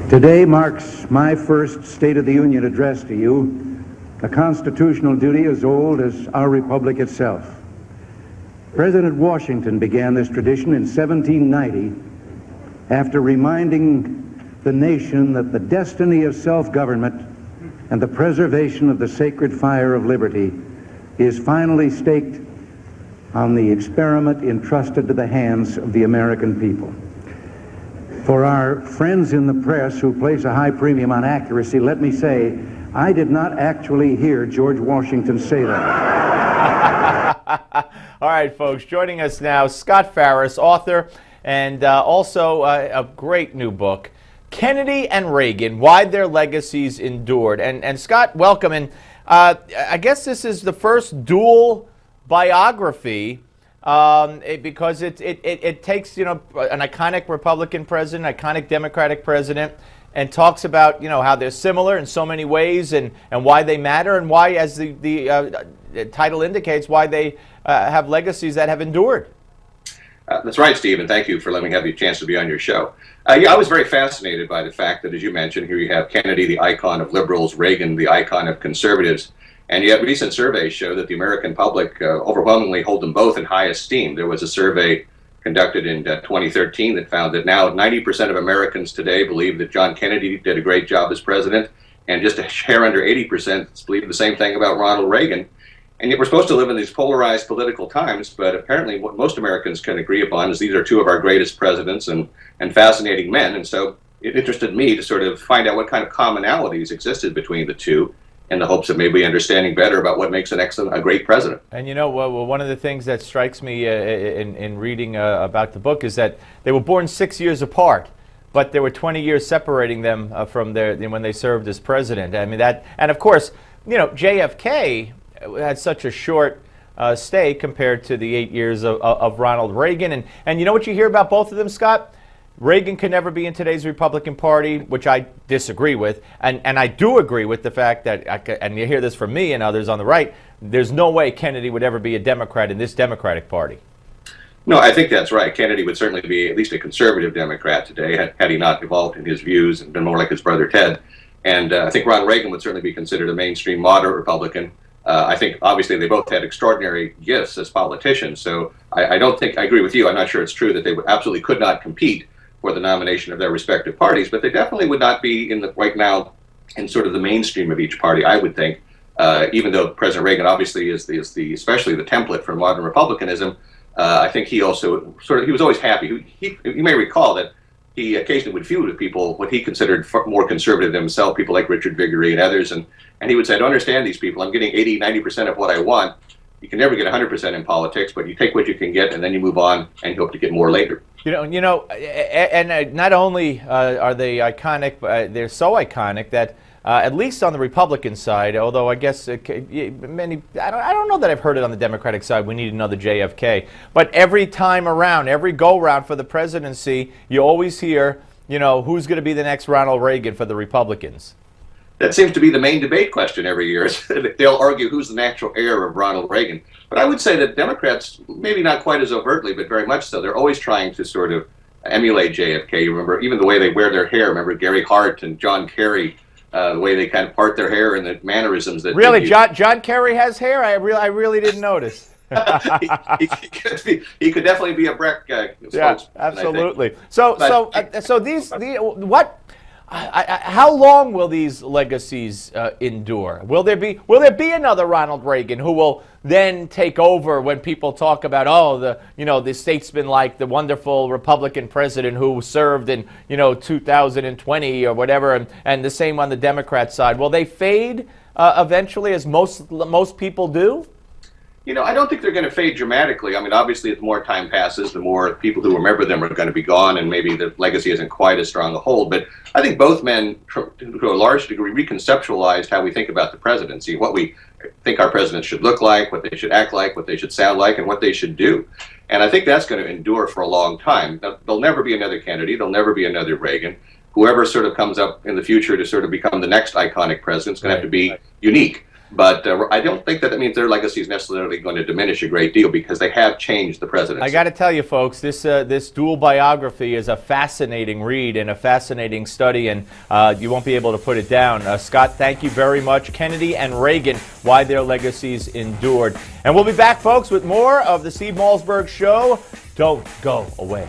Today marks my first State of the Union address to you, a constitutional duty as old as our republic itself. President Washington began this tradition in 1790 after reminding the nation that the destiny of self-government and the preservation of the sacred fire of liberty is finally staked on the experiment entrusted to the hands of the American people. For our friends in the press who place a high premium on accuracy, let me say, I did not actually hear George Washington say that. All right, folks, joining us now, Scott Farris, author, and also a great new book, Kennedy and Reagan, Why Their Legacies Endured. And Scott, welcome. And I guess this is the first dual biography because it takes, an iconic Republican president, iconic Democratic president, and talks about, how they're similar in so many ways and why they matter and why, as the title indicates, why they have legacies that have endured. That's right, Steve, and thank you for letting me have the chance to be on your show. I was very fascinated by the fact that, as you mentioned, here you have Kennedy, the icon of liberals, Reagan, the icon of conservatives, and yet recent surveys show that the American public overwhelmingly hold them both in high esteem. There was a survey conducted in 2013 that found that now 90% of Americans today believe that John Kennedy did a great job as president, and just a hair under 80% believe the same thing about Ronald Reagan. And yet we're supposed to live in these polarized political times, but apparently what most Americans can agree upon is these are two of our greatest presidents and fascinating men. And so it interested me to sort of find out what kind of commonalities existed between the two in the hopes of maybe understanding better about what makes a great president. And one of the things that strikes me in reading about the book is that they were born 6 years apart, but there were 20 years separating them from when they served as president. I mean, that, and of course, JFK had such a short stay compared to the 8 years of Ronald Reagan. And you know what you hear about both of them, Scott? Reagan can never be in today's Republican Party, which I disagree with. And I do agree with the fact that, and you hear this from me and others on the right, there's no way Kennedy would ever be a Democrat in this Democratic Party. No, I think that's right. Kennedy would certainly be at least a conservative Democrat today, had he not evolved in his views and been more like his brother Ted. And I think Ronald Reagan would certainly be considered a mainstream moderate Republican. I think, obviously, they both had extraordinary gifts as politicians, so I don't think, I agree with you, I'm not sure it's true that they absolutely could not compete for the nomination of their respective parties, but they definitely would not be right now in sort of the mainstream of each party, I would think, even though President Reagan obviously is especially the template for modern republicanism. I think he also he was always happy. You may recall that he occasionally would feud with people, what he considered more conservative than himself, people like Richard Viguerie and others, and he would say, I don't understand these people. I'm getting 80, 90% of what I want. You can never get 100% in politics, but you take what you can get and then you move on and you hope to get more later. And not only are they iconic, they're so iconic that at least on the Republican side, although I guess I don't know that I've heard it on the Democratic side, we need another JFK. But every time around, every go-round for the presidency, you always hear, who's going to be the next Ronald Reagan for the Republicans. That seems to be the main debate question every year. They'll argue who's the natural heir of Ronald Reagan. But I would say that Democrats, maybe not quite as overtly, but very much so, they're always trying to sort of emulate JFK. You remember even the way they wear their hair. Remember Gary Hart and John Kerry, the way they kind of part their hair and the mannerisms that. Really, John Kerry has hair? I really didn't notice. he could definitely be a Breck spokesman. Yeah, absolutely. So these what? How long will these legacies endure? Will there be another Ronald Reagan who will then take over when people talk about the statesman like the wonderful Republican president who served in 2020 or whatever, and the same on the Democrat side? Will they fade eventually, as most people do? I don't think they're going to fade dramatically. I mean, obviously, as more time passes, the more people who remember them are going to be gone, and maybe the legacy isn't quite as strong a hold. But I think both men, to a large degree, reconceptualized how we think about the presidency, what we think our presidents should look like, what they should act like, what they should sound like, and what they should do. And I think that's going to endure for a long time. There'll never be another Kennedy. There'll never be another Reagan. Whoever sort of comes up in the future to sort of become the next iconic president is going to have to be unique. But I don't think that means their legacy is necessarily going to diminish a great deal, because they have changed the presidency. I got to tell you, folks, this dual biography is a fascinating read and a fascinating study, and you won't be able to put it down. Scott, thank you very much. Kennedy and Reagan, Why Their Legacies Endured. And we'll be back, folks, with more of the Steve Malzberg Show. Don't go away.